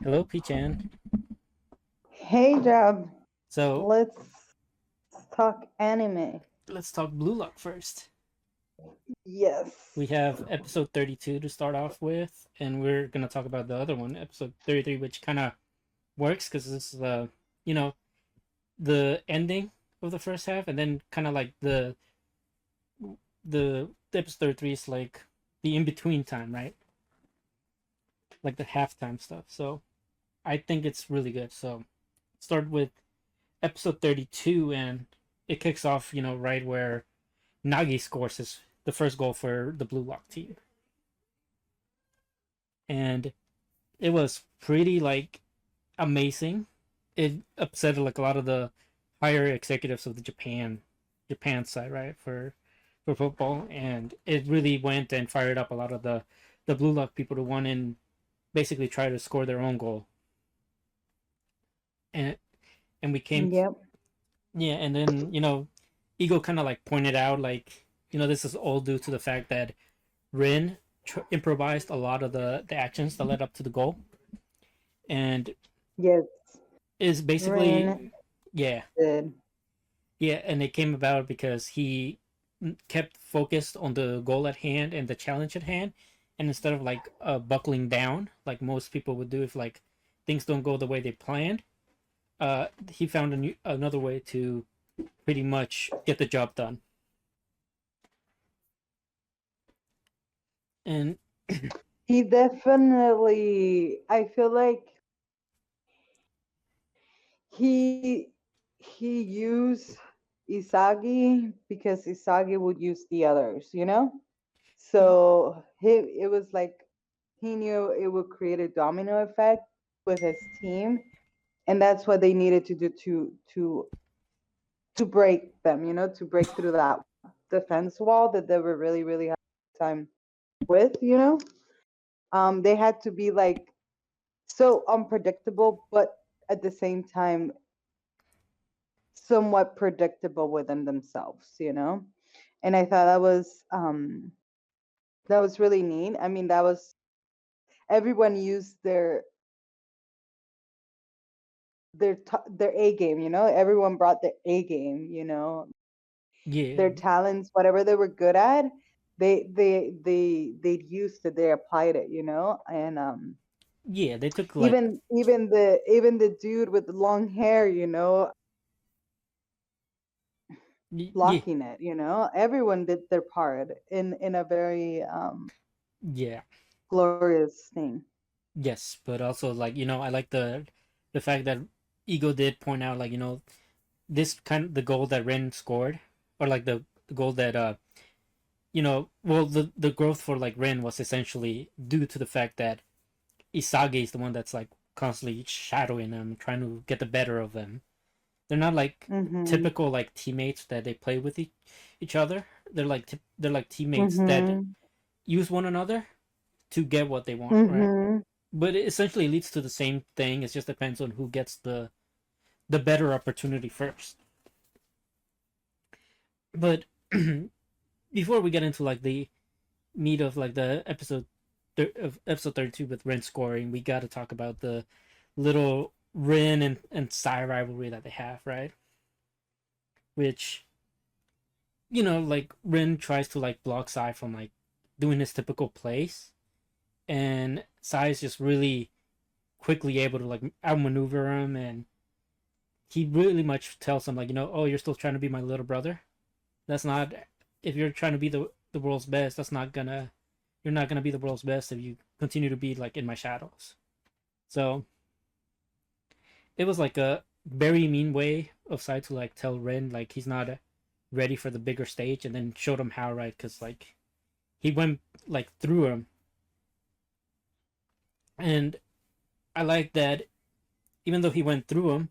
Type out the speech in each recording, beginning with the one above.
Hello, P-chan. Hey Jab, So let's talk anime. let's talk Blue Lock first. Yes. We have episode 32 to start off with, and we're gonna talk about the other one, episode 33, which kind of works because this is you know, the ending of the first half, and then kind of like the episode 33 is like the in between time, right? Like the halftime stuff. So I think it's really good. So start with episode 32, and it kicks off, right where Nagi scores the first goal for the Blue Lock team, and it was pretty like amazing. It upset like a lot of the higher executives of the Japan side, right, for football, and it really went and fired up a lot of the Blue Lock people to want and basically try to score their own goal, and and we came, Yep. yeah, and then Ego kind of like pointed out like this is all due to the fact that Rin improvised a lot of the actions that led up to the goal, and Yes. is basically, Rain yeah, did. yeah, and it came about because he kept focused on the goal at hand and the challenge at hand, and instead of like buckling down like most people would do if like things don't go the way they planned, he found another way to pretty much get the job done. And He definitely. I feel like he he used Isagi because Isagi would use the others. So it was like he knew it would create a domino effect with his team, and that's what they needed to do to break them, to break through that defense wall that they were really, really having a time with. They had to be like so unpredictable, but at the same time, somewhat predictable within themselves. And I thought that was really neat. I mean, that was everyone used their A game. Everyone brought their A game. yeah, Their talents, whatever they were good at, they used it, they applied it. And yeah, they took like, even the dude with the long hair, yeah, blocking it. Everyone did their part in a very yeah, glorious thing. yes, but also like I like the fact that Ego did point out like this kind of the goal that Ren scored, or like the goal that well, the growth for like Ren was essentially due to the fact that Isagi is the one that's like constantly shadowing them, trying to get the better of them. They're not like Mhm. typical like teammates that they play with each other. They're like teammates that Mhm. use one another to get what they want, right? Mhm. But it essentially leads to the same thing. It just depends on who gets the better opportunity first. But before we get into like the meat of like the of episode 32 with Ren scoring, we got to talk about the little Ren and Sai rivalry that they have, right? Which like Ren tries to like block Sai from like doing his typical plays, and Sai is just really quickly able to like outmaneuver him, and he really much tells him like oh, you're still trying to be my little brother. That's not, if you're trying to be the world's best, that's not gonna you're not gonna be the world's best if you continue to be like in my shadows. So it was like a very mean way of Sai to like tell Ren like he's not ready for the bigger stage, and then showed him how, right? Because like he went like through him, and I like that even though he went through him,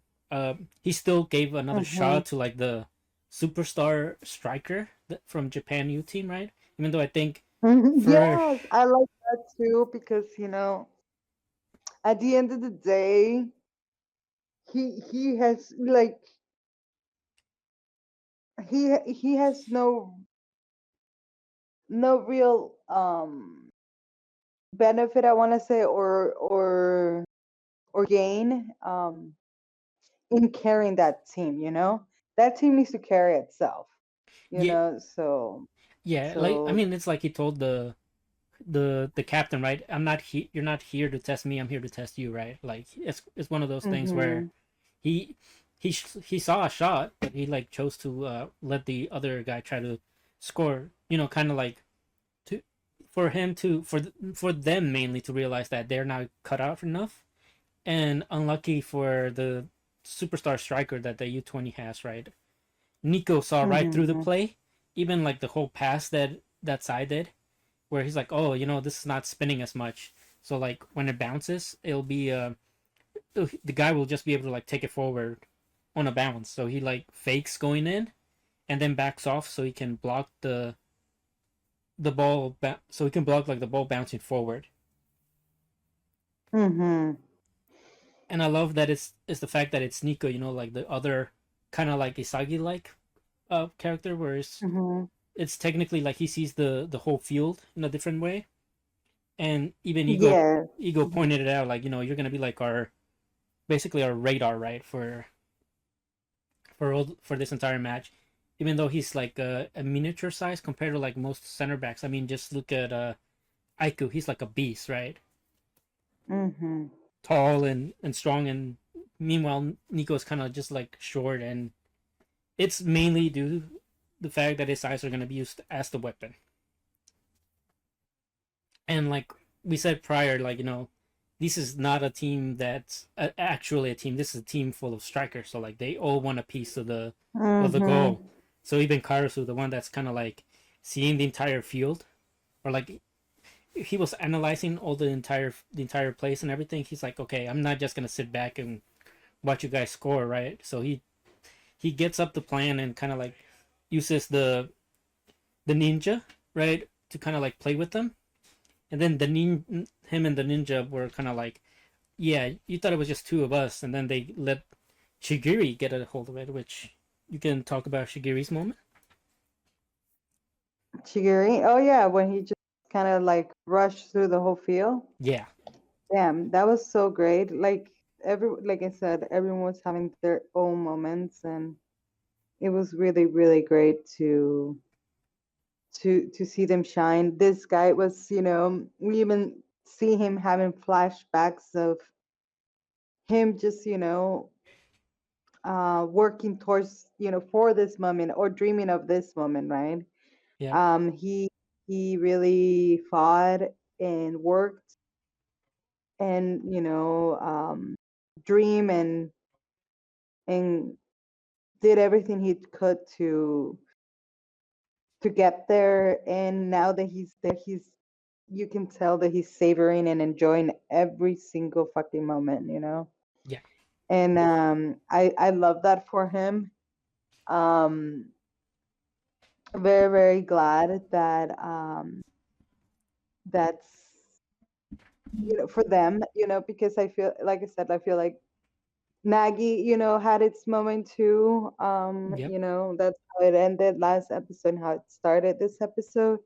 he still gave another Mhm. shot to like the superstar striker from Japan U team, right? Even though I think for Yes, I like that too because at the end of the day, he has like he has no real benefit, I want to say, or gain in carrying that team. That team needs to carry itself. Yeah, So yeah. Like I so. mean, it's like he told the captain, right? I'm not he. You're not here to test me. I'm here to test you, right? Like it's one of those things where Mhm. he he saw a shot, but he like chose to let the other guy try to score. Kind of like to for him to for them mainly to realize that they're not cut out enough, and unlucky for the superstar striker that the U20 has, right? Nico saw right through the Mhm. play, even like the whole pass that side did, where he's like, oh, this is not spinning as much. So like when it bounces, it'll be the guy will just be able to like take it forward on a bounce. So he like fakes going in and then backs off so he can block the ball so he can block like the ball bouncing forward. Mhm. And I love that it's the fact that it's Nico, like the other kind of like Isagi like character, where Mhm. it's technically like he sees the whole field in a different way. And even Yeah. Ego Mhm. pointed it out, like, you're gonna be like our basically our radar, right, for this entire match. Even though he's like a miniature size compared to like most center backs. I mean, just look at Aiku. He's like a beast, right? Mhm. Tall and strong. And meanwhile, Nico's kind of just like short, and it's mainly due to the fact that his eyes are gonna be used as the weapon. And like we said prior, like this is not a team that's actually a team. This is a team full of strikers. So like they all want a piece of the Mhm. goal. So even Karasu, the one that's kind of like seeing the entire field, or like he was analyzing all the entire place and everything. He's like, okay, I'm not just gonna sit back and watch you guys score, right? So he gets up the plan and kind of like uses the ninja, right, to kind of like play with them. And then him and the ninja were kind of like, yeah, you thought it was just two of us, and then they let Shigiri get a hold of it, which you can talk about Shigiri's moment. Chigiri. Oh yeah, when he just kind of like rushed through the whole field. Yeah, Damn, that was so great. Like I said, everyone was having their own moments, and it was really, really great to see them shine. This guy was, we even see him having flashbacks of him just, working towards, for this moment or dreaming of this moment, right? yeah, He really fought and worked and, dream and did everything he could to get there. And now that he's there, you can tell that he's savoring and enjoying every single fucking moment. yeah, And I love that for him. Um, very, very glad that that's for them, because I feel like I said, I feel like Nagi, had its moment too. yep. That's how it ended last episode, how it started this episode.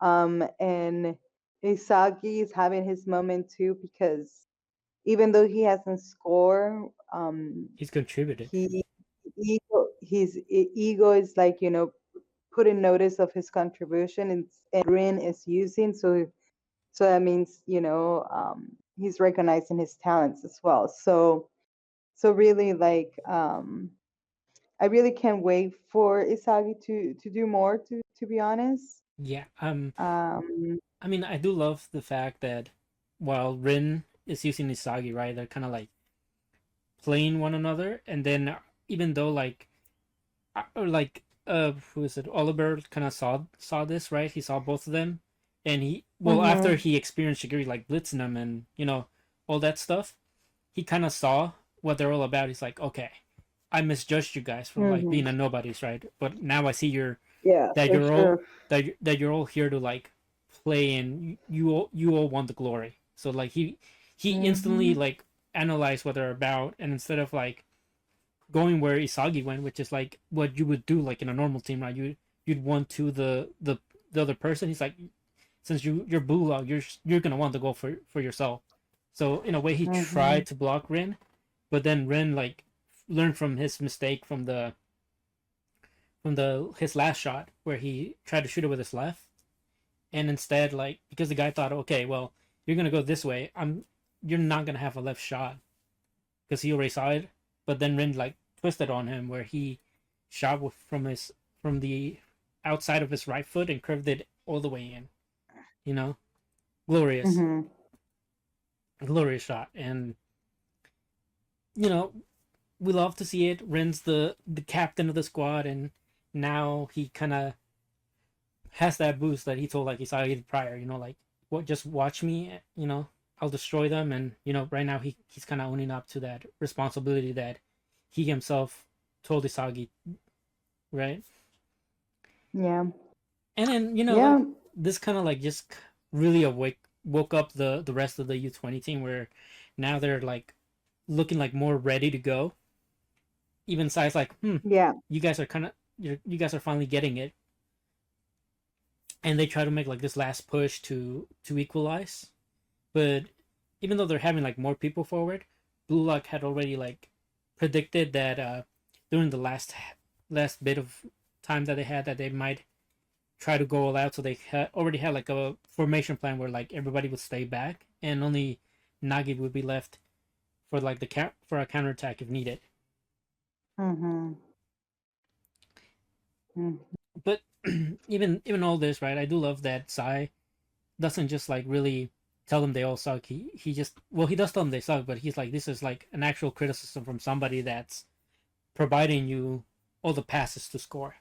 And Isagi is having his moment too, because even though he hasn't scored, He's contributed. he his ego is like, put in notice of his contribution, and Rin is using, so that means, he's recognizing his talents as well. So really, like, I really can't wait for Isagi to do more, to be honest. Yeah. Um, I mean, I do love the fact that while Rin is using Isagi, right, they're kind of like playing one another, and then even though or like who is it? Oliver kind of saw this, right? He saw both of them, and after mhm, he experienced Shigiri like blitzing him and all that stuff, he kind of saw what they're all about. He's like, okay, I misjudged you guys for like mhm. being a nobodies, right? But now I see Yeah, that for you're all sure. that you're all here to like play, and you all want the glory. So like he instantly Mhm, like analyzed what they're about, and instead of like going where Isagi went, which is like what you would do like in a normal team, right? You'd want to the other person. He's like, since you're blue out, you're gonna want to go for yourself. So in a way, he Mm-hmm. tried to block Rin, but then Rin like learned from his mistake from the his last shot where he tried to shoot it with his left, and instead like because the guy thought, okay, well you're gonna go this way, you're not gonna have a left shot because he already saw it, but then Rin like twisted on him where he shot from the outside of his right foot and curved it all the way in. You know, glorious, Mm-hmm. glorious shot, and you know we love to see it. Rin's the captain of the squad, and now he kind of has that boost that he told like Isagi prior. Like what, just watch me. I'll destroy them, and right now he's kind of owning up to that responsibility that he himself told Isagi, right? Yeah. And then like Yeah. this kind of like just really woke up the rest of the U20 team where now they're like looking like more ready to go. Even Sai's like, Yeah. you guys are you guys are finally getting it, and they try to make like this last push to equalize. But even though they're having like more people forward, Blue Lock had already like predicted that during the last bit of time that they had that they might try to go all out. So they already had like a formation plan where like everybody would stay back and only Nagi would be left for like for a counterattack if needed. Mm-hmm. But even all this, right? I do love that Sai doesn't just like really tell them they all suck. He just, well, he does tell them they suck, but he's like, this is like an actual criticism from somebody that's providing you all the passes to score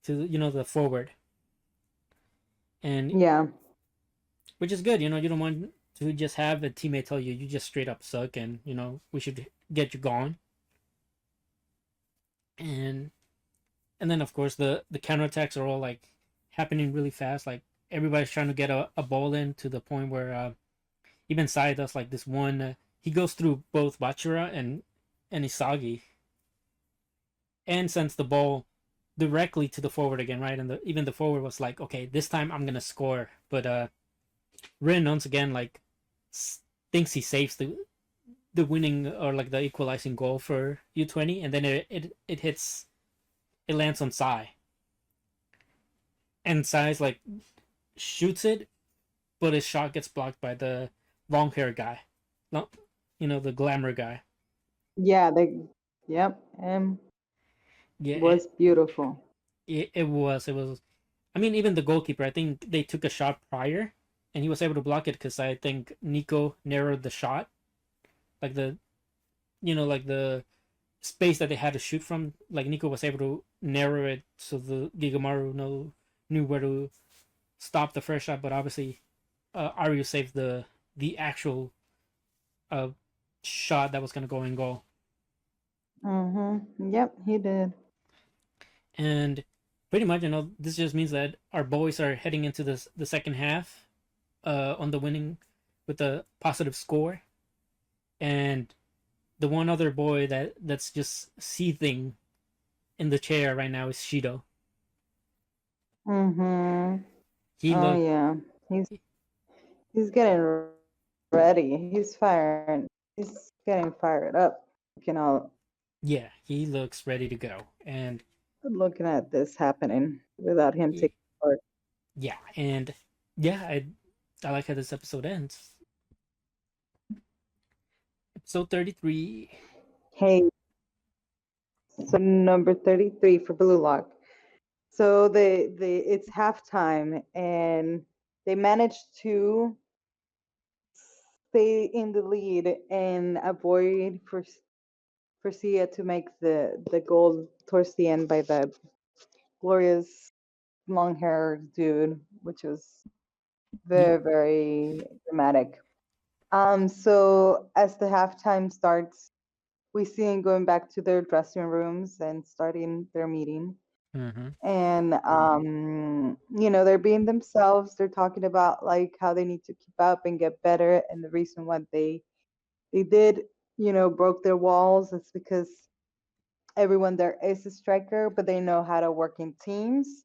to the forward, and Yeah. which is good. You don't want to just have a teammate tell you just straight up suck, and we should get you gone. And then of course the counterattacks are all like happening really fast. Like everybody's trying to get a ball in to the point where even Sai does like this one. He goes through both Bachira and Isagi, and sends the ball directly to the forward again, right? And even the forward was like, okay, this time I'm gonna score. But Rin once again like thinks he saves the winning or like the equalizing goal for U20, and then it hits, it lands on Sai, and Sai's like shoots it, but his shot gets blocked by the long hair guy, the glamour guy. Yeah. Yep. Yeah, Was beautiful. it was. I mean, even the goalkeeper, I think they took a shot prior, and he was able to block it because I think Nico narrowed the shot, like like the space that they had to shoot from. Like Nico was able to narrow it so the Gigamaru knew where to stop the first shot, but obviously, Aryu saved the actual uh shot that was gonna go in goal. Mm-hmm. Yep, he did. And pretty much, this just means that our boys are heading into the second half, on the winning with a positive score, and the one other boy that's just seething in the chair right now is Shido. Mm-hmm. He Oh look yeah. He's getting ready. He's firing. He's getting fired up. You know, Yeah, he looks ready to go, and looking at this happening without him taking part. yeah, and yeah, I like how this episode ends. Episode 33. Hey, so number 33 for Blue Lock. So it's halftime and they managed to stay in the lead and avoid for Sia to make the goal towards the end by the glorious long hair dude, which was Yeah. very, very dramatic. So as the halftime starts, we see them going back to their dressing rooms and starting their meeting. Mm-hmm. And they're being themselves. They're talking about like how they need to keep up and get better. And the reason why they did, broke their walls is because everyone there is a striker, but they know how to work in teams.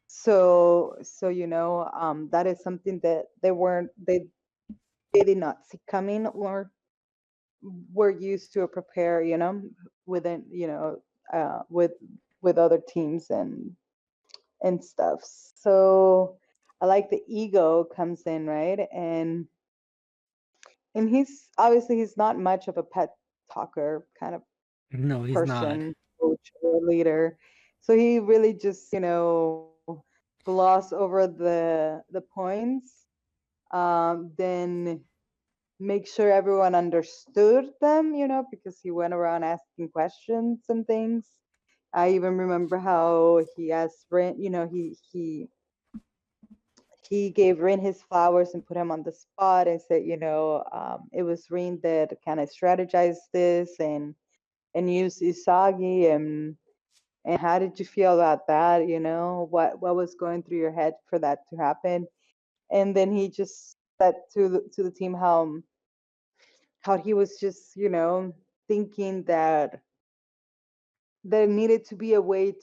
So that is something that they weren't they they did not see coming or were used to prepare, within, with other teams and stuff. So I like the ego comes in, right? And he's not much of a pet talker kind of No, he's not. person, coach or leader. So he really just, gloss over the points, then make sure everyone understood them, because he went around asking questions and things. I even remember how he asked Rin, he gave Rin his flowers and put him on the spot and said, it was Rin that kind of strategized this and used Isagi, and how did you feel about that? What was going through your head for that to happen? And then he just said to the team how he was just, thinking that there needed to be a way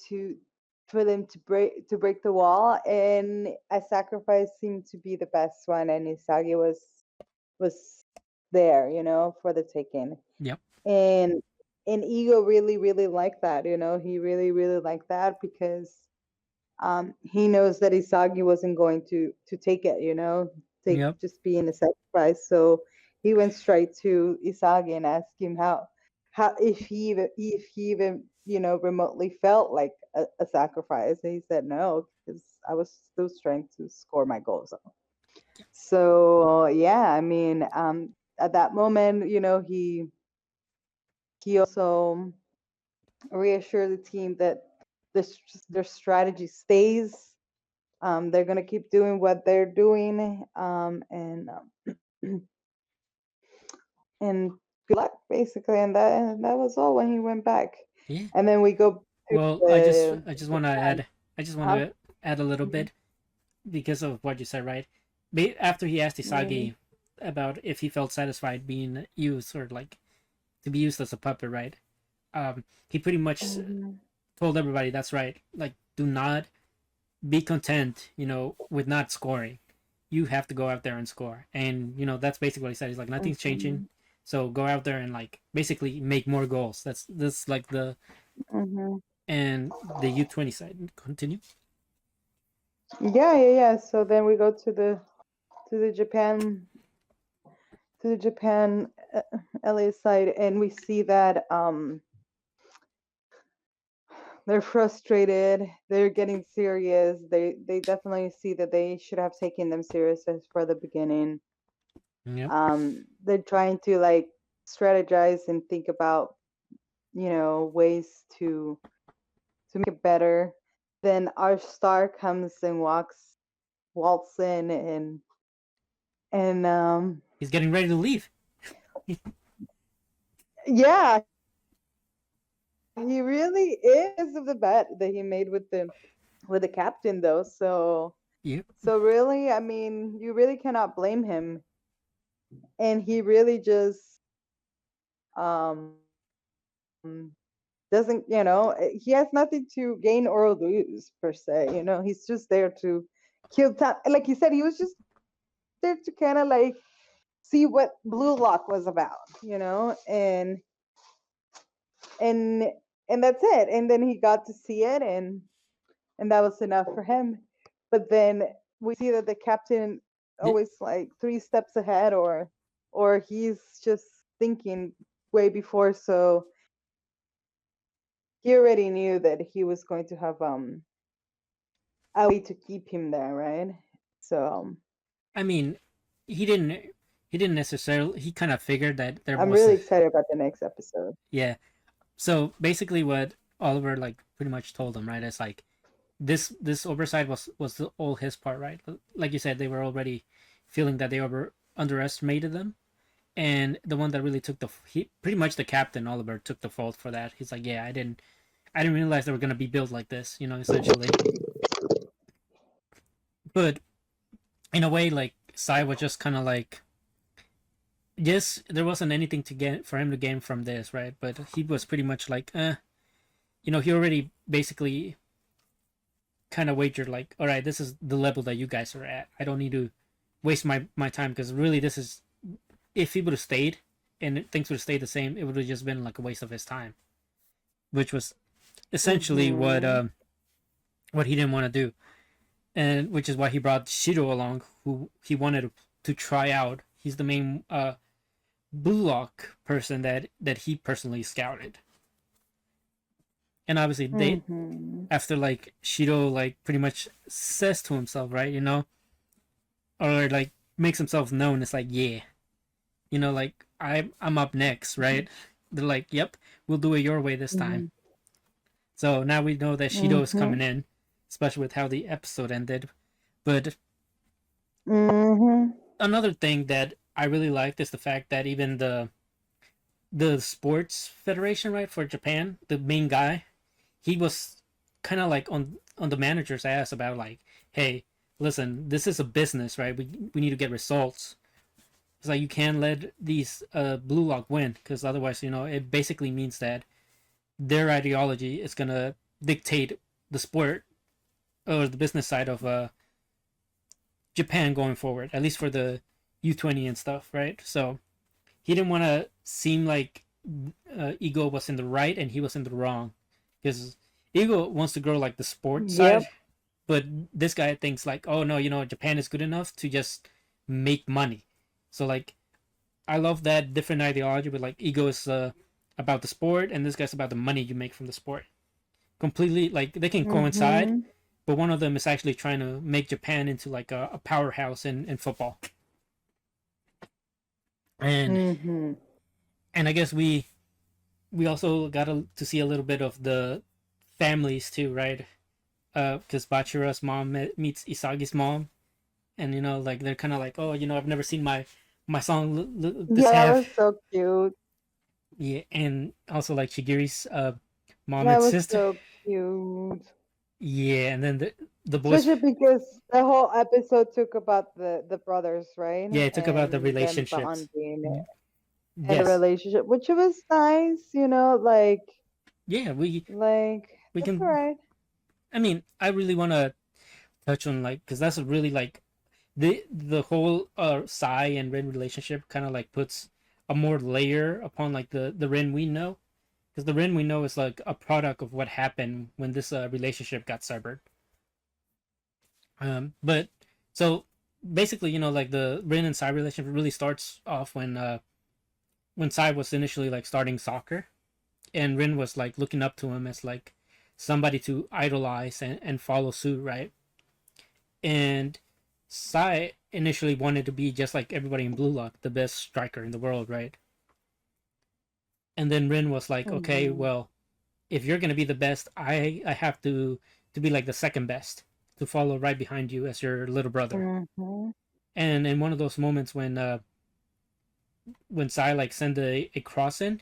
for them to break the wall, and a sacrifice seemed to be the best one, and Isagi was there, for the taking. Yep. And Ego really, really liked that, he really, really liked that because he knows that Isagi wasn't going to take it, take Yep. just being a sacrifice. So he went straight to Isagi and asked him how if he even remotely felt like a sacrifice. And he said no, because I was still trying to score my goals. So yeah, I mean, at that moment, he also reassured the team that their strategy stays. They're gonna keep doing what they're doing, and good luck, basically. And that was all when he went back. Yeah. And then we go to Well, I just want to Japan. add I just want Huh? to add a little Mhm. bit because of what you said, right? After he asked Mhm. Isagi about if he felt satisfied being used or like to be used as a puppet, right? He pretty much Mhm. told everybody that's right. Like, do not be content, with not scoring. You have to go out there and score. And, that's basically what he said. He's like, nothing's changing. Mhm. So go out there and like basically make more goals. That's this like the Mhm. and the U20 side. Continue. Yeah, yeah, yeah. So then we go to the Japan to the Japan LA side, and we see that they're frustrated, they're getting serious, they definitely see that they should have taken them serious for the beginning. Yep. They're trying to like strategize and think about ways to make it better. Then our star comes and waltz in, and He's getting ready to leave. yeah, he really is of the bet that he made with the captain though. Yep. So really, I mean, you really cannot blame him, and he really just um doesn't, he has nothing to gain or lose per se. He's just there to kill time. Like he said, he was just there to kind of like see what Blue Lock was about, and and that's it. And then he got to see it, and that was enough for him. But then we see that the captain always like 3 steps ahead, or he's just thinking way before. So he already knew that he was going to have a way to keep him there, right? So I mean, he didn't. He didn't necessarily. He kind of figured that there I'm was really a. excited about the next episode. Yeah. So basically, what Oliver like pretty much told him, right? Is like this oversight was all his part, right? Like you said, they were already feeling that they underestimated them, and the one that really took he pretty much the captain Oliver took the fault for that. He's like, yeah, I didn't realize they were gonna be built like this, essentially. But in a way, like Sai was just kind of like, yes, there wasn't anything to get for him to gain from this, right? But he was pretty much like, he already basically kind of wagered like, all right, this is the level that you guys are at. I don't need to waste my time because really if he would have stayed and things would have stayed the same, it would have just been like a waste of his time, which was essentially Mm-hmm. what he didn't want to do, and which is why he brought Shiro along, who he wanted to try out. He's the main Blue Lock person that he personally scouted, and obviously they Mm-hmm. after like Shiro like pretty much says to himself, right, or like makes himself known. It's like, yeah, like I'm up next, right? They're like, yep, we'll do it your way this time. Mm-hmm. So now we know that Shiro is Mm-hmm. coming in, especially with how the episode ended. But Mm-hmm. another thing that I really liked is the fact that even the sports federation, right, for Japan, the main guy, he was kind of like on the manager's ass about like, hey, listen, this is a business, right? We need to get results. It's like you can't let these Blue Lock win because otherwise, it basically means that their ideology is gonna dictate the sport or the business side of Japan going forward, at least for the U20 and stuff, right? So he didn't want to seem like Ego was in the right and he was in the wrong, because Ego wants to grow like the sport side, Yep. but this guy thinks like, oh no, Japan is good enough to just make money. So like, I love that different ideology, but like Ego is about the sport and this guy's about the money you make from the sport. Completely like they can coincide, Mm-hmm. but one of them is actually trying to make Japan into like a powerhouse in football. And Mm-hmm. and I guess we also got to see a little bit of the families too, right? Because Bachira's mom meets Isagi's mom, and like they're kind of like, oh, I've never seen my song this Yeah, that half. was so cute. Yeah, and also like Shigiri's mom That and was sister. so cute. Yeah, and then the boys. Especially because the whole episode took about the brothers, right? Yeah, it took about the And them relationships. bonding and the Yes. relationship, which was nice, like Yeah, we that's all can. right. I mean, I really want to touch on like because that's really like the whole Sai and Rin relationship kind of like puts a more layer upon like the Rin we know, because the Rin we know is like a product of what happened when this relationship got severed. But so basically, like the Rin and Sai relationship really starts off when Sai was initially like starting soccer, and Rin was like looking up to him as like somebody to idolize and follow suit, right? And Sai initially wanted to be just like everybody in Blue Lock, the best striker in the world, right? And then Rin was like, okay, Mm-hmm. well, if you're gonna be the best, I have to be like the second best, to follow right behind you as your little brother. Mm-hmm. And in one of those moments when Sai like sent a cross in,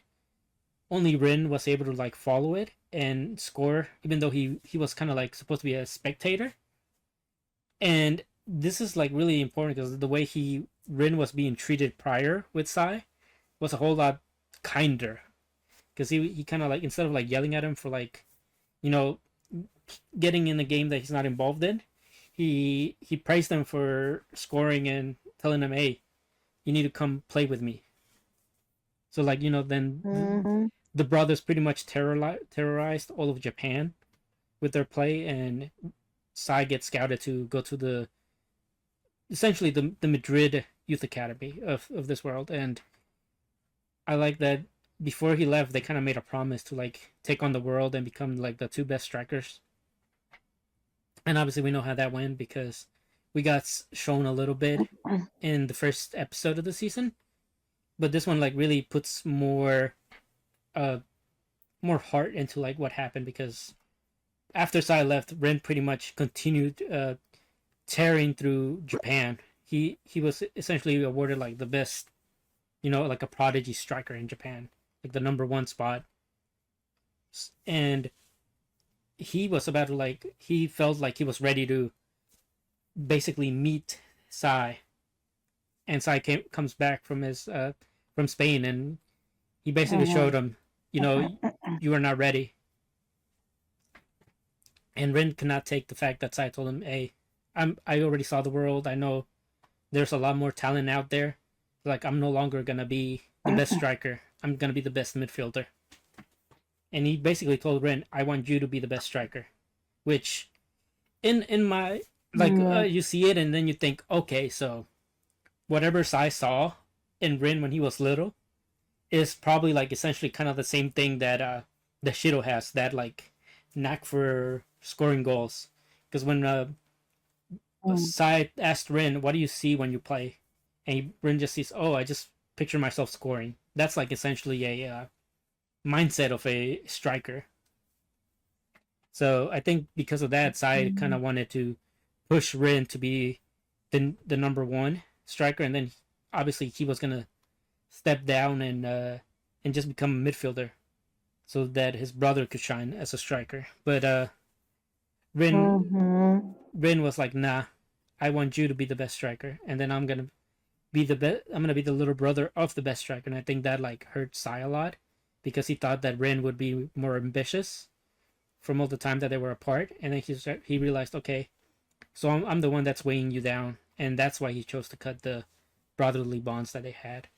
only Rin was able to like follow it and score, even though he was kind of like supposed to be a spectator. And this is like really important because the way Rin was being treated prior with Sai was a whole lot kinder, because he kind of like, instead of like yelling at him for like you know getting in the game that he's not involved in, he praised him for scoring and telling him, hey, you need to come play with me. So like then Mm-hmm. the brothers pretty much terrorized all of Japan with their play, and Sai gets scouted to go to the essentially the Madrid Youth Academy of this world. And I like that before he left, they kind of made a promise to like take on the world and become like the two best strikers. And obviously, we know how that went because we got shown a little bit in the first episode of the season, but this one like really puts uh more heart into like what happened, because after Sai left, Ren pretty much continued tearing through Japan. He was essentially awarded like the best, like a prodigy striker in Japan, like the number one spot. And he was about to like, he felt like he was ready to basically meet Sai. And Sai comes back from Spain, and he basically Mm-hmm. showed him, you are not ready. And Rin cannot take the fact that Sai told him, hey, I already saw the world. I know there's a lot more talent out there. Like, I'm no longer gonna be the best striker. I'm gonna be the best midfielder. And he basically told Ren, "I want you to be the best striker." Which, in my like, Mm, you see it and then you think, okay, so whatever Sai saw in Rin when he was little is probably like essentially kind of the same thing that that Shido has, that like knack for scoring goals. Because when mm, Sai asked Rin, "What do you see when you play?" and Rin just sees, "Oh, I just picture myself scoring." That's like essentially a mindset of a striker. So I think because of that, Sai kind mm, of wanted to push Rin to be the number one striker, and then obviously he was gonna step down and just become a midfielder so that his brother could shine as a striker. But Rin mhm, Rin was like, "Nah, I want you to be the best striker, and then I'm gonna be the best. I'm gonna be the little brother of the best striker." And I think that like hurt Sai a lot because he thought that Rin would be more ambitious from all the time that they were apart, and then he realized, okay, so I'm the one that's weighing you down, and that's why he chose to cut the brotherly bonds that they had.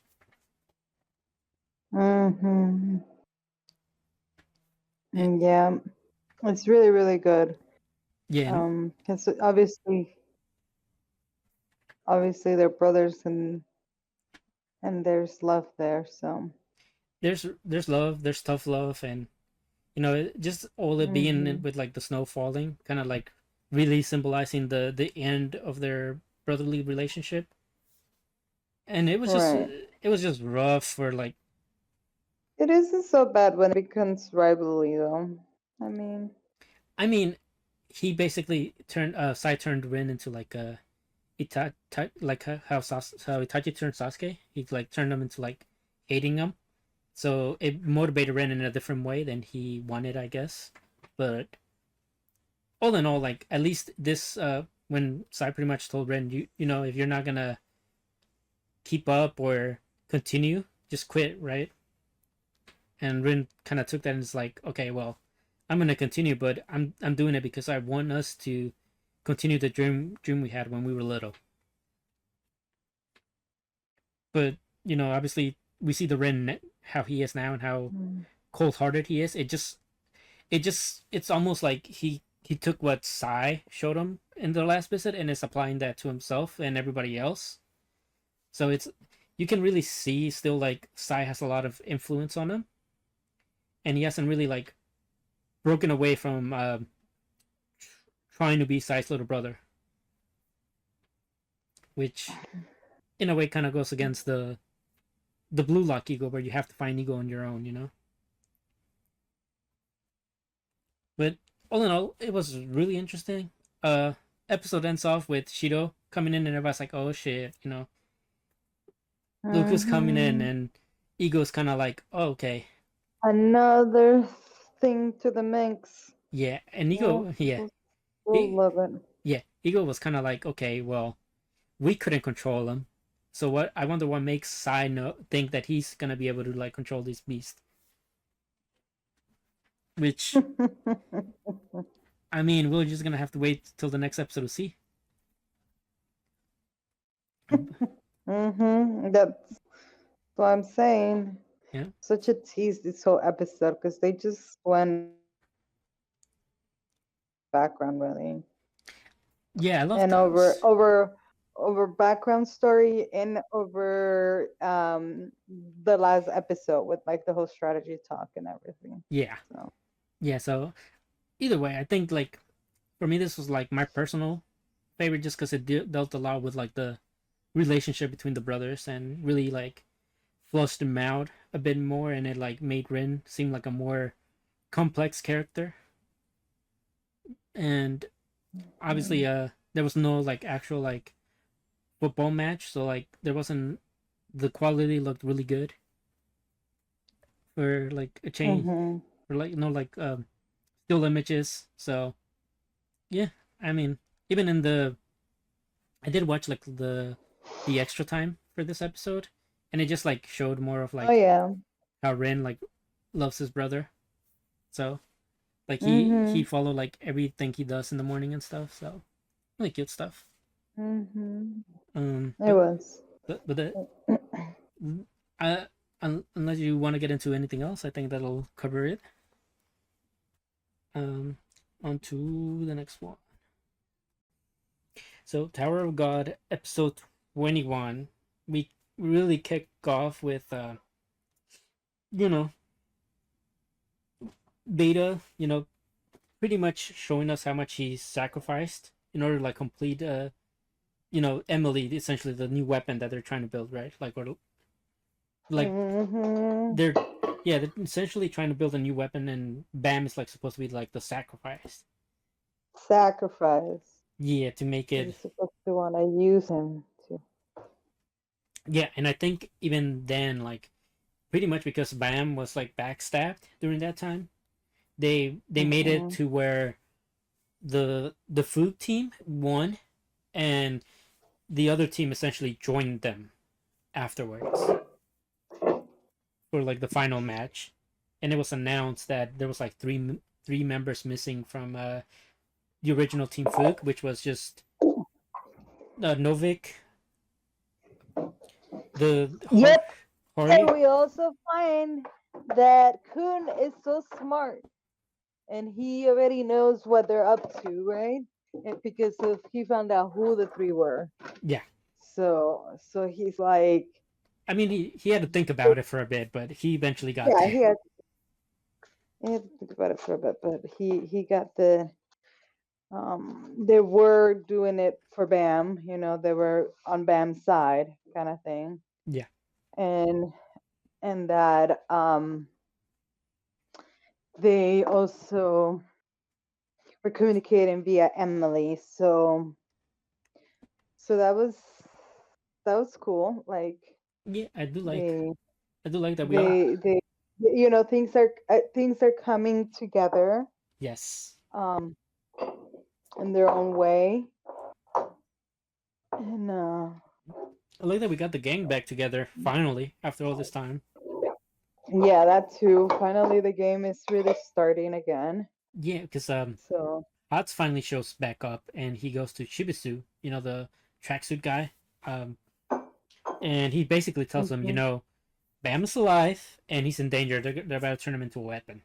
mhm. Eh, Yeah, it's really, really good. Yeah, 'Cause obviously they're brothers and there's love there. So, there's love, there's tough love, and just all it being mhm, with like the snow falling, kind of like really symbolizing the end of their brotherly relationship. And right. it was just rough for like, It isn't so bad when it becomes rivalry, though. I mean, I mean, he basically turned Sai turned Rin into like a like how Itachi turned Sasuke. He like turned him into like hating him. So it motivated Ren in a different way than he wanted, I guess. But all in all, like at least this when Sai pretty much told Ren, you know, if you're not gonna keep up or continue, just quit, right? And Rin kind of took that and is like, okay, well, I'm gonna continue, but I'm doing it because I want us to continue the dream we had when we were little. But obviously we see the Ren how he is now and how mm, cold hearted he is. It's almost like he took what Sai showed him in the last visit and is applying that to himself and everybody else. So it's you can really see still like Sai has a lot of influence on him, and he hasn't really like broken away from trying to be Sai's little brother, which in a way kind of goes against the blue lock ego where you have to find ego on your own, you know. But all in all, it was really interesting. Uh, Episode ends off with Shido coming in, and everybody's like, "Oh shit," Luca's coming in, mhm. and Ego's kind of like, oh, "Okay, Another thing to the mix. yeah." And We'll, Ego, yeah, we'll, we'll he, love it. yeah, Ego was kind of like, "Okay, well, we couldn't control him, so what? I wonder what makes Sai think that he's gonna be able to like control this beast." Which, I mean, we're just gonna have to wait till the next episode to see. That's what I'm saying. Yeah, Such a tease this whole episode because they just went background really yeah, I love and those. over background story and over the last episode with like the whole strategy talk and everything. Yeah, So. yeah. So either way, I think like for me, this was like my personal favorite just because it dealt a lot with like the relationship between the brothers and really like flushed them out a bit more, and it like made Rin seem like a more complex character. And obviously, Mhm. there was no like actual like football match, so like there wasn't the quality looked really good for like a chain Mhm. or like no like still images. So yeah, I mean even in the I did watch like the extra time for this episode, and it just like showed more of Oh like yeah. how Ren like loves his brother. So like he Mhm. followed like everything he does in the morning and stuff. So really cute stuff. Mhm. It But was. but uh, unless you want to get into anything else, I think that'll cover it. Um, on to the next one. So, Tower of God, episode 21. We really kick off with, you know, Beta, pretty much showing us how much he sacrificed in order to like complete, Emily, essentially the new weapon that they're trying to build, right? Like Mm-hmm. they're, yeah, they're essentially trying to build a new weapon, and Bam is like supposed to be like the sacrifice. Sacrifice. Yeah, to make You're it. supposed to want to use him to. Yeah, and I think even then, like, pretty much because Bam was like backstabbed during that time, they made it Mm-hmm. to where the food team won, and the other team essentially joined them afterwards for like the final match, and it was announced that there was like three members missing from the original Team Fook, which was just Novik, the Yep. And Hori. we also find that Kun is so smart and he already knows what they're up to, right? Because of he found out who the three were. Yeah, So he's like, I mean he had to think about it for a bit, but he eventually got yeah, there. he had to think about it for a bit, but he got the they were doing it for Bam, they were on Bam's side kind of thing. Yeah, And that they also were communicating via Emily. So that was cool. Like yeah, they I do like that we. they things are coming together Yes, um in their own way. And I like that we got the gang back together finally after all this time. yeah, that too. Finally the game is really starting again. Yeah, because So Hats finally shows back up, and he goes to Shibisu, the tracksuit guy, um, and he basically tells him, mhm. Bam is alive and he's in danger. They're about to turn him into a weapon.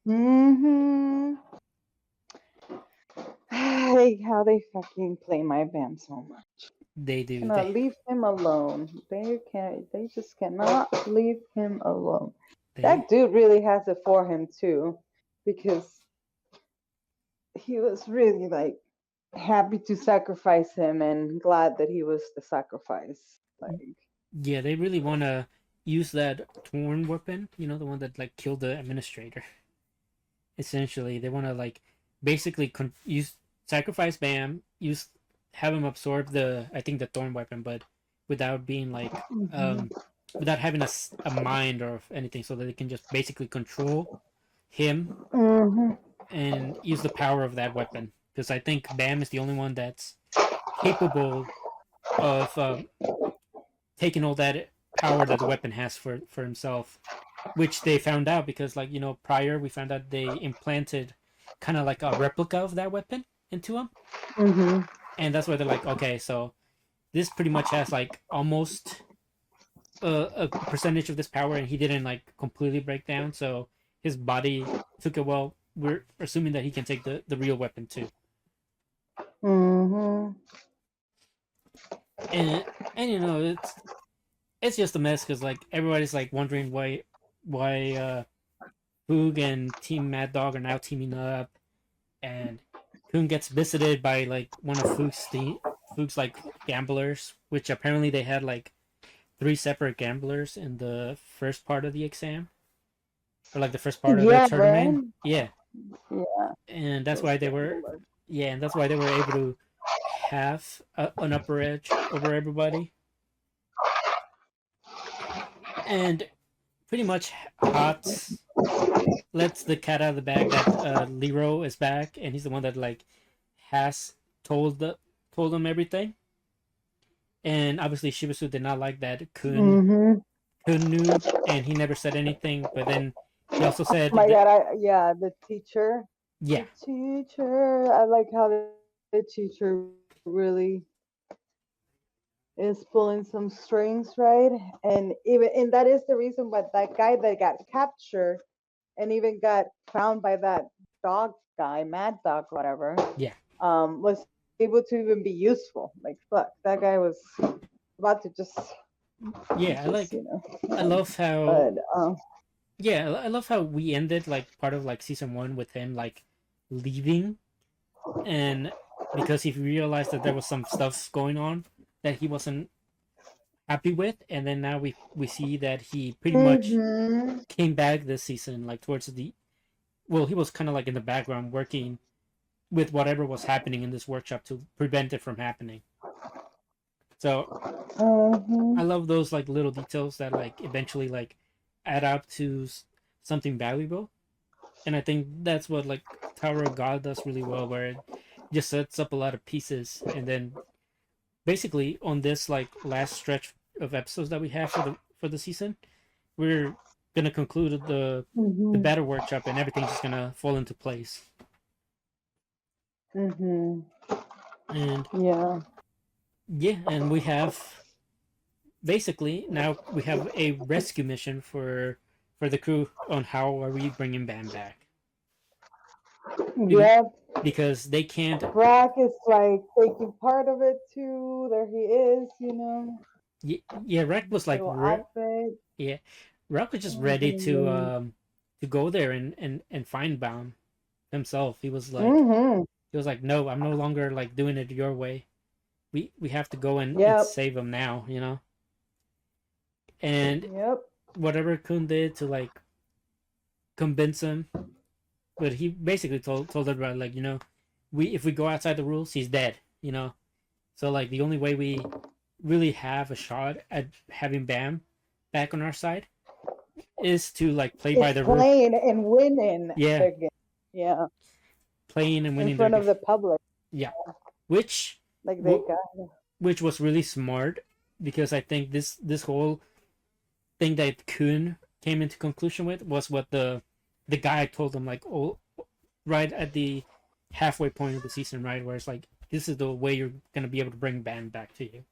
Mhm. How they fucking play my Bam so much. They do. Cannot leave him alone. They just cannot leave him alone. They That dude really has it for him too, because he was really like happy to sacrifice him and glad that he was the sacrifice. Like, yeah, they really want to use that torn weapon. The one that like killed the administrator. Essentially, they want to like basically use sacrifice Bam, have him absorb the I think the thorn weapon, but without being like mhm. without having a mind or anything, so that they can just basically control him Mhm. and use the power of that weapon. Because I think Bam is the only one that's capable of taking all that power that the weapon has for himself, which they found out because prior we found out they implanted kind of like a replica of that weapon into him, Mhm. and that's why they're like, okay, so this pretty much has like almost a percentage of this power, and he didn't like completely break down, so his body took it. Well, we're assuming that he can take the real weapon too. Mhm. And it's just a mess because like everybody's like wondering why Boog and Team Mad Dog are now teaming up, and Coon gets visited by like one of Foog's like gamblers, which apparently they had like three separate gamblers in the first part of the exam, or like the first part of the Yeah, tournament. right. Yeah, Yeah, and that's those why they were, gamblers. yeah, and that's why they were able to have an upper edge over everybody, and pretty much Hot lets the cat out of the bag that Lero is back, and he's the one that like has told him everything. And obviously Shibasu did not like that Mhm. Kun knew, and he never said anything. But then he also Oh said my that, God, yeah, the teacher. yeah, The teacher. I like how the teacher really is pulling some strings, right? And that is the reason why that guy that got captured and even got found by that dog guy, Mad Dog, whatever, Yeah, was able to even be useful. Like, fuck, that guy was about to yeah. I um, love how but yeah, I love how we ended like part of like season one with him like leaving, and because he realized that there was some stuff going on that he wasn't happy with, and then now we see that he pretty much hmm came back this season like towards the well, he was kind of like in the background working with whatever was happening in this workshop to prevent it from happening. So I hmm love those like little details that like eventually like add up to something valuable, and I think that's what like Tower of God does really well, where it just sets up a lot of pieces, and then basically on this like last stretch of episodes that we have for the season, we're gonna conclude the hmm battle workshop, and everything's just gonna fall into place. hmm And yeah. yeah, and we have basically now we have a rescue mission for the crew on how are we bringing Bam back. Yeah, Because they can't. Brock is like taking part of it too. There he is, Yeah, Rek was his like little outfit. yeah, Rek was just ready Mm-hmm. to go there and find Bam himself. Mm-hmm. He was like, no, I'm no longer like doing it your way. We have to go and Yep. save him now, you know. And Yep. whatever Kun did to like convince him, but he basically told everybody like, you know, we if we go outside the rules, he's dead, you know. So like the only way we really have a shot at having Bam back on our side is to like play by It's the rule. playing and winning Yeah, the game. Yeah. playing and In winning their front game. of the public. Yeah, which Like they got. which was really smart because I think this whole thing that Kuhn came into conclusion with was what the guy told him like oh right at the halfway point of the season, right, where it's like this is the way you're gonna be able to bring Bam back to you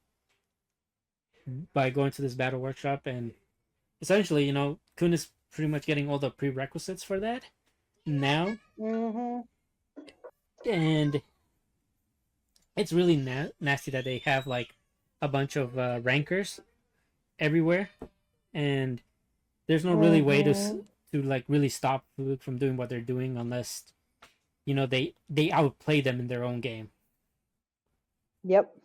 by going to this battle workshop, and essentially, you know, Kuhn is pretty much getting all the prerequisites for that now, Mm-hmm. and it's really nasty that they have like a bunch of rankers everywhere, and there's no really way Mm-hmm. to like really stop Food from doing what they're doing unless you know they outplay them in their own game. Yep.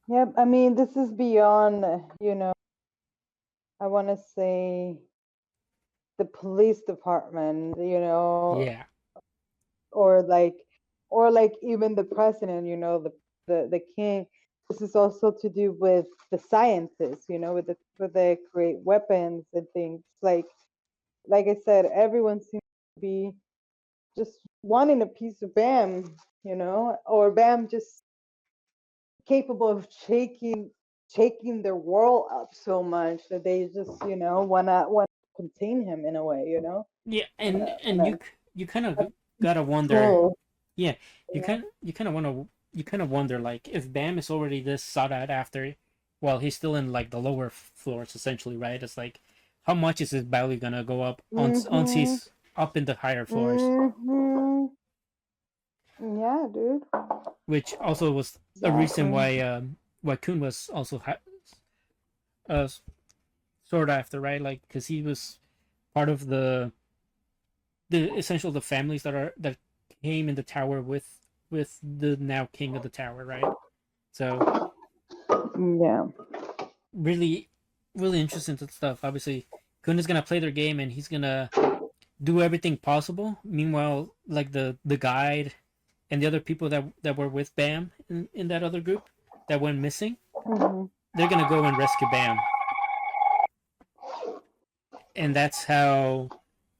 Yep. I mean, this is beyond, I want to say the police department, Yeah, or like even the president, the king. This is also to do with the scientists, with the create weapons and things. Like I said, everyone seems to be just wanting a piece of Bam, or Bam just capable of shaking their world up so much that they just, wanna contain him in a way, yeah, on and you kind of gotta wonder. control. Yeah, Yeah. you kind of want to you kind of wonder like if Bam is already this sought out after, well, he's still in like the lower floors essentially, right? It's like how much is his value gonna go up once Mhm. he's up in the higher floors, Mhm. Yeah, dude. which also was a reason Exactly. why Kun was also uh sought after, right? Like because he was part of the essential the families that came in the tower with the now king of the tower, right? So Yeah. really really interesting stuff. Obviously, Kun is gonna play their game and he's gonna do everything possible. Meanwhile, like the guide and the other people that were with Bam in that other group that went missing, Mhm. they're gonna go and rescue Bam, and that's how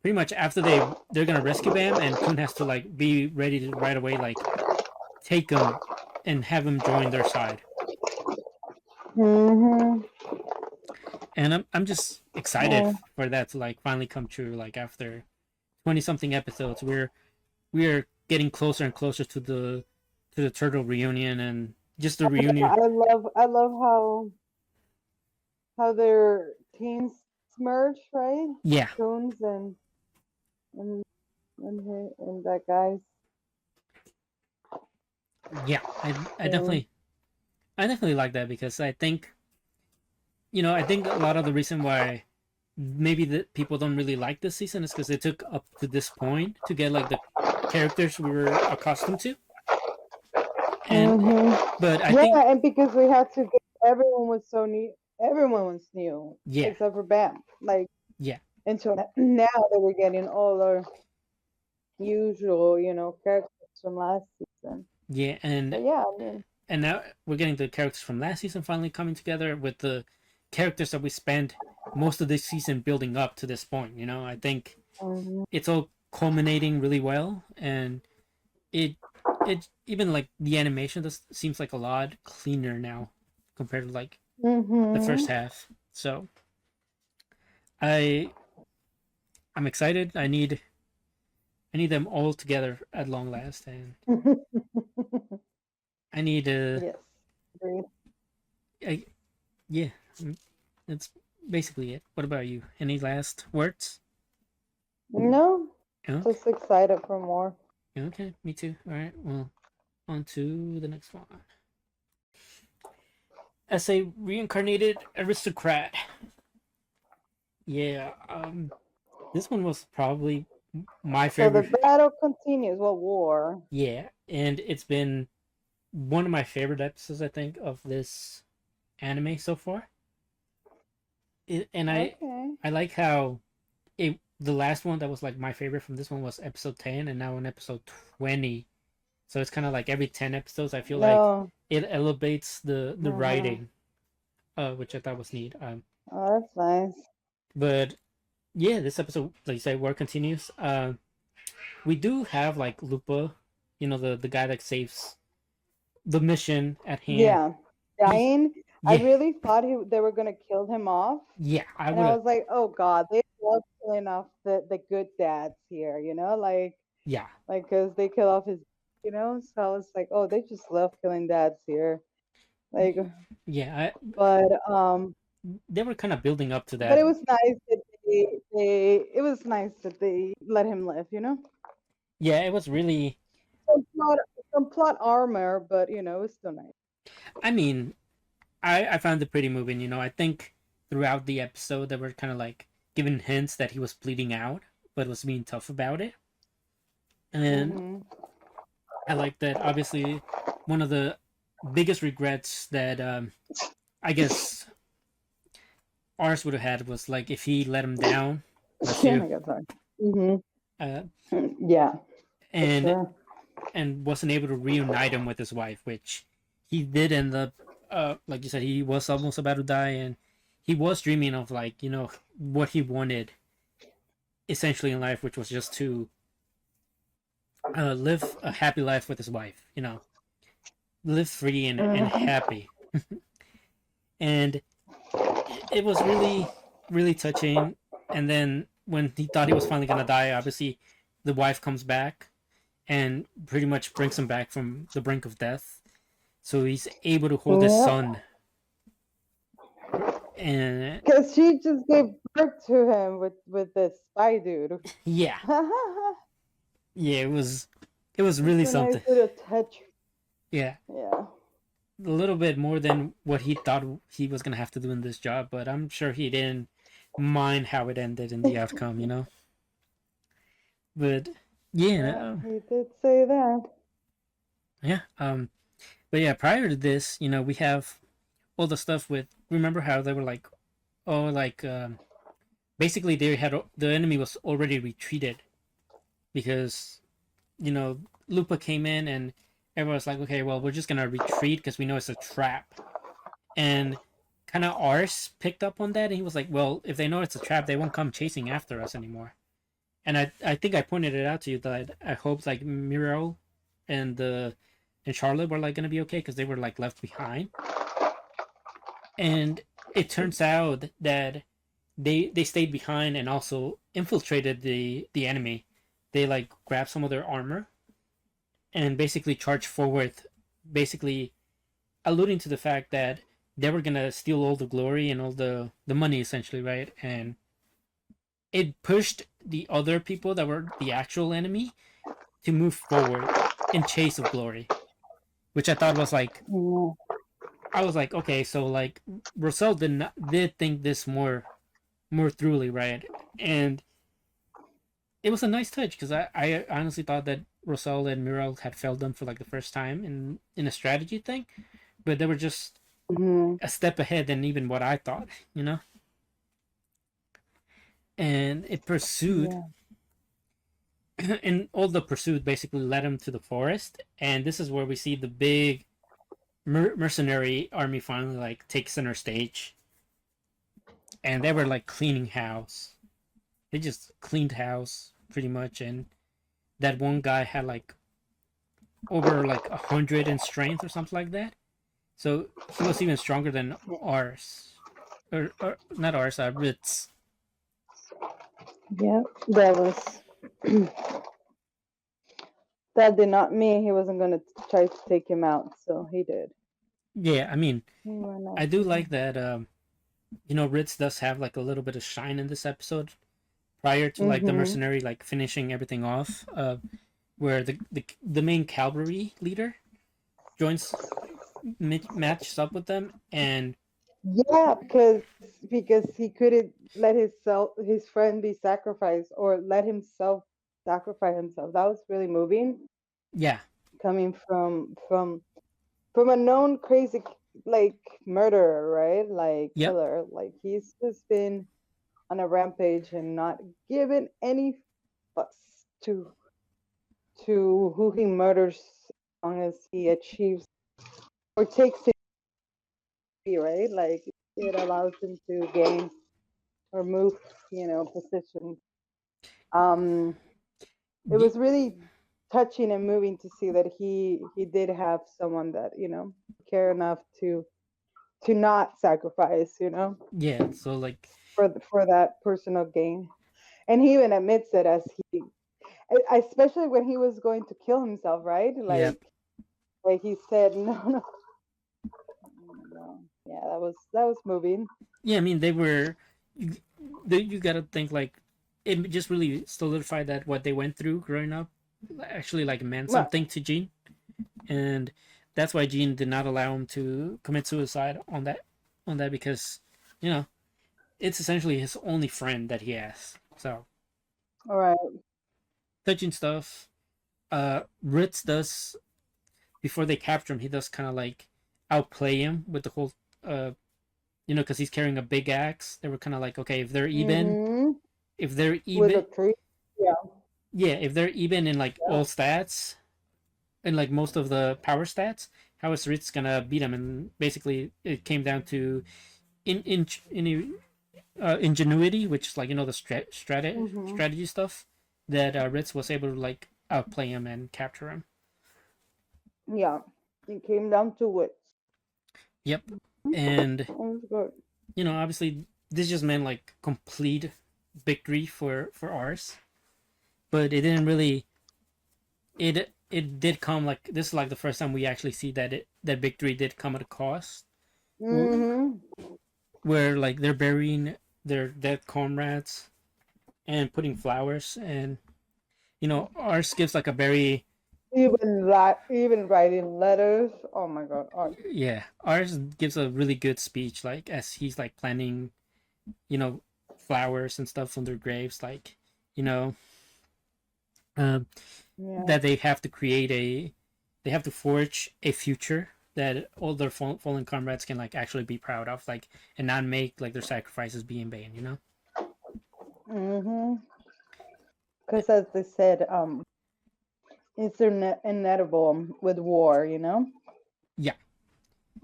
pretty much after they're gonna rescue Bam, and Kun has to like be ready to right away like take him and have him join their side. Mhm. And I'm just excited Oh. for that to like finally come true. Like after 20 something episodes, we're getting closer and closer to the turtle reunion, and just the reunion. I love how their teams merge, right? Yeah, Coons and and that guy's yeah. team. I definitely like that because I think I think a lot of the reason why maybe the people don't really like this season is because it took up to this point to get like the characters we were accustomed to, and but I think Yeah, and because we had to get everyone was so new, everyone was new yeah, except for Bam. Like, yeah, and so now that we're getting all our usual, characters from last season. yeah, But yeah, I mean, and now we're getting the characters from last season finally coming together with the characters that we spent most of this season building up to this point. I think mhm. it's all culminating really well, and it it even like the animation just seems like a lot cleaner now compared to like the first Mhm. half. So I I'm excited. I need them all together at long last, and I need Yes. Agreed. I, yeah, that's basically it. What about you? Any last words? No, Okay, just excited for more. okay, me too. All right, well, on to the next one. Essay Reincarnated Aristocrat. Yeah, this one was probably my So the favorite. battle continues. What war? Yeah, and it's been one of my favorite episodes, I think, of this anime so far. And Okay. I like how the last one that was like my favorite from this one was episode 10, and now on episode 20. So it's kind of like every 10 episodes, I feel like No. it elevates the Uh-huh. writing, which I thought was neat. Oh, that's nice. But yeah, this episode, like you say, war continues. We do have like Lupa, the guy that saves the mission at hand. Yeah. He, Dying. I yeah, really thought they were gonna kill him off. yeah, I And would I have, was like, oh God, they love killing off the good dads here, yeah, like because they kill off his. So I was like, oh, they just love killing dads here. Like, yeah. but They were kind of building up to but that. it was nice that it was nice that they let him live. Yeah, it was really. Some plot armor, but it was still nice. I mean, I found it pretty moving. I think throughout the episode they were kind of like giving hints that he was bleeding out, but was being tough about it. And Hmm. I like that. Obviously, one of the biggest regrets that I guess ours would have had was like if he let him down. Bless Oh you. my God, sorry. Hmm. Uh, Yeah, for and sure. wasn't able to reunite him with his wife, which he did end up. Like you said, he was almost about to die, and he was dreaming of like what he wanted essentially in life, which was just to live a happy life with his wife. Live free and Mhm. happy. And it was really really touching. And then when he thought he was finally gonna die, obviously the wife comes back and pretty much brings him back from the brink of death. So he's able to hold his Yep. son. And Because she just gave birth to him with this spy dude. yeah, It's yeah, it was really a nice something. little touch. Yeah, Yeah. a little bit more than what he thought he was gonna have to do in this job, but I'm sure he didn't mind how it ended in the outcome. But yeah, Yeah, he did say that. yeah. But yeah, prior to this, we have all the stuff with. Remember how they were like, oh, like basically they had the enemy was already retreated because you know Lupa came in and everyone was like, okay, well we're just gonna retreat because we know it's a trap. And kind of Ars picked up on that, and he was like, well, if they know it's a trap, they won't come chasing after us anymore. And I think I pointed it out to you that I hoped like Muriel and and Charlotte were like gonna be okay because they were like left behind. And it turns out that they stayed behind and also infiltrated the enemy. They like grabbed some of their armor and basically charged forward, basically alluding to the fact that they were gonna steal all the glory and all the money essentially, right? And it pushed the other people that were the actual enemy to move forward in chase of glory, which I thought was like, Yeah. I was like, okay, so like Rosell did think this more thoroughly, right? And it was a nice touch because I honestly thought that Rosell and Muriel had failed them for like the first time in a strategy thing, but they were just Mhm. a step ahead than even what I thought, you know. And it pursued, Yeah. and all the pursuit basically led him to the forest, and this is where we see the big mercenary army finally like take center stage, and they were like cleaning house. They just cleaned house pretty much, and that one guy had like over like 100 in strength or something like that. So he was even stronger than ours, or not ours, Ritz. Yeah. That was that did not mean he wasn't gonna try to take him out, so he did. Yeah, I mean, He went I do after like him. that. Ritz does have like a little bit of shine in this episode prior to like the Mhm. mercenary like finishing everything off. Where the main cavalry leader joins matches up with them, and Yeah, because he couldn't let his friend be sacrificed or let himself sacrifice himself. That was really moving, yeah, coming from a known crazy like murderer, right? Like yep, killer. Like he's just been on a rampage and not given any fucks to who he murders as long as he achieves or takes it, right? Like it allows him to gain or move, positions. Um, it y- was really touching and moving to see that he did have someone that care enough to not sacrifice, yeah. So like, for that personal gain. And he even admits it as especially when he was going to kill himself, right? yep, Like he said, no, no, no. Yeah, that was moving. yeah. I mean, they were. You, you gotta think like it just really solidified that what they went through growing up actually like meant Well, something to Gene, and that's why Gene did not allow him to commit suicide on that because you know it's essentially his only friend that he has. So all right. touching stuff. Ritz does before they capture him. He does kind of like outplay him with the whole. Uh, because he's carrying a big axe. They were kind of like, okay, Mm-hmm. if they're With a even, tree. Yeah. yeah, if they're even in like Yeah. all stats and like most of the power stats, how is Ritz gonna beat him? And basically, it came down to in ingenuity, which is like the Mm-hmm. strategy stuff that Ritz was able to like outplay him and capture him. Yeah. It came down to it. Yep, and That was good. obviously this just meant like complete victory for ours, but it didn't really. It did come like this is like the first time we actually see that victory did come at a cost, Mm-hmm. where like they're burying their dead comrades and putting flowers, and ours gives like a very Even writing letters. Oh my God. Art. yeah, ours gives a really good speech like as he's like planting you know flowers and stuff on their graves, like you know um, Yeah. that they have to forge a future that all their fallen comrades can like actually be proud of, like, and not make like their sacrifices be in vain. Mm-hmm. Because as they said, it's inevitable with war. Yeah,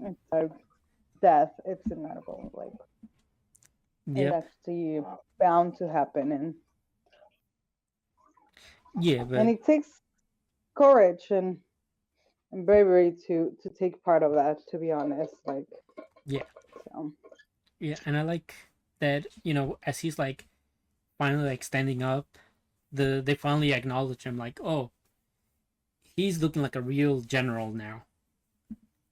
It's like death. It's inevitable. Like it yep, actually bound to happen, yeah, and but it takes courage and bravery to take part of that. To be honest, like yeah, so. yeah, and I like that as he's like finally like standing up, they finally acknowledge him like, oh, he's looking like a real general now.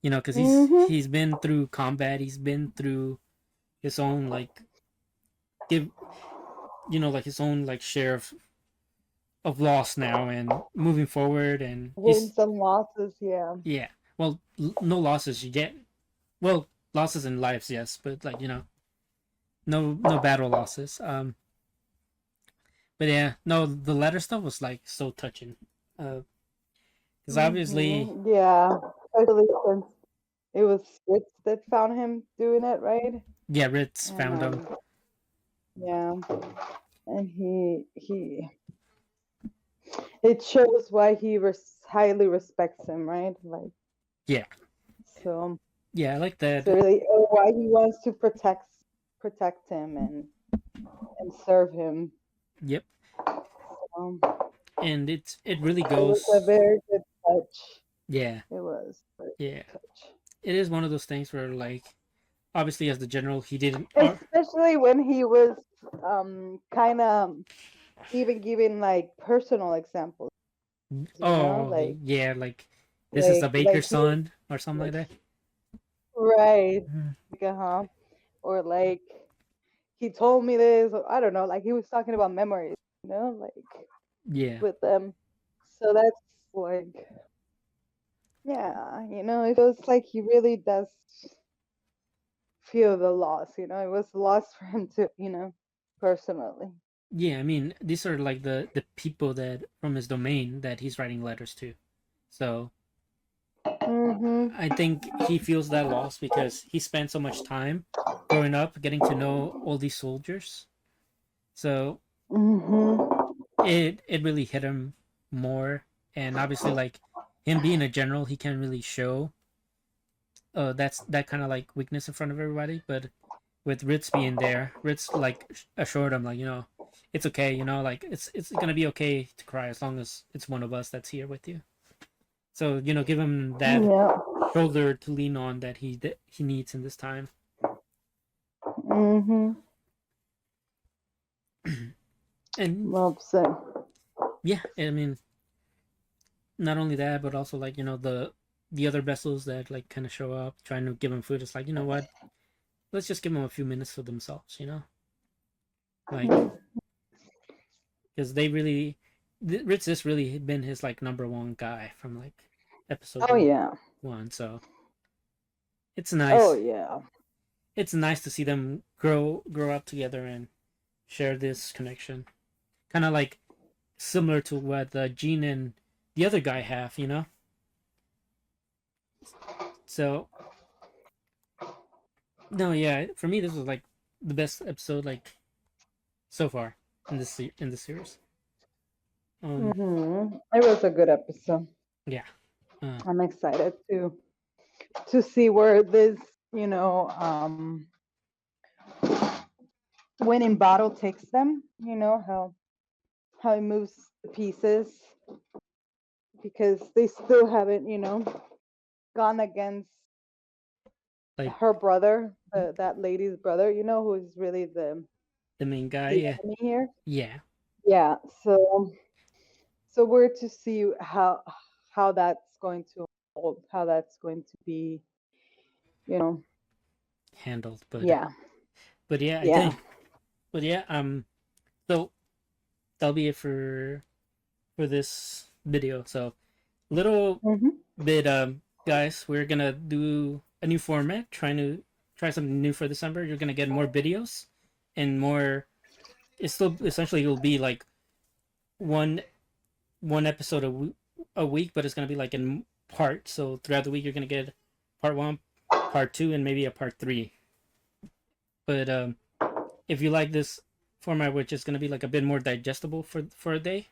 You know, because Mhm. he's been through combat. He's been through his own like give like his own like share of loss now and moving forward, and he's Wins and losses, yeah. yeah. Well, no losses yet. Well, losses in lives, yes, but like no battle losses. But yeah, no, the letter stuff was like so touching. Because obviously, Yeah, especially since it was Fritz that found him doing it, right? yeah, Ritz And found him. yeah, and he it shows why he highly respects him, right? Like Yeah, so, yeah, I like that. so really, why he wants to protect him and serve him. Yep, Um, and it really it was a goes. very good touch. Yeah, It was a very yeah. good touch. It is one of those things where like obviously as the general he didn't. Especially when he was kind of even giving like personal examples, Oh like yeah, like this is a baker's he son or something like that. right, Mhm. like, or like he told me this, or I don't know, like he was talking about memories, like Yeah, with them. So that's like, yeah, it feels like he really does feel the loss. It was a loss for him to, personally. yeah. I mean, these are like the people that from his domain that he's writing letters to. So Mhm. I think he feels that loss because he spent so much time growing up getting to know all these soldiers. So Mhm. it really hit him more, and obviously like him being a general, he can't really show that's that kind of like weakness in front of everybody. But with Ritz being there, Ritz like assured him like it's okay, like it's gonna be okay to cry as long as it's one of us that's here with you. So give him that Yeah. shoulder to lean on that he needs in this time. Mhm. And Well said. yeah, I mean, not only that, but also like the other vessels that like kind of show up trying to give him food. It's like what? Let's just give them a few minutes to themselves. Like because they really, Ritz has really been his like number one guy from like episode Oh yeah. one. So it's Oh nice. yeah. It's nice to see them grow up together and share this connection. Kind of like similar to what Gene and the other guy have. So no, yeah, for me this was like the best episode like so far in this series. It was a good episode. Yeah. I'm excited to see where this, you know, um, winning battle takes them. How it moves the pieces because they still haven't, gone against Like her brother, that lady's brother. Who is really the main guy. the Yeah. enemy here. Yeah. Yeah. So we're to see how that's going to unfold, how that's going to be, you know. Handled, Yeah. but yeah, I Yeah. think, but yeah, so that'll be it for this video. So little Hmm. bit, guys, we're gonna do a new format, trying to try something new for December. You're gonna get more videos and more. It's still essentially it'll be like one one episode a week, but it's gonna be like in part. So throughout the week, you're gonna get part one, part two, and maybe a part three. But if you like this format, which is gonna be like a bit more digestible for a day,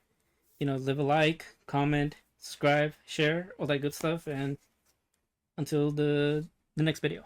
leave a like, comment, subscribe, share, all that good stuff, and until the next video.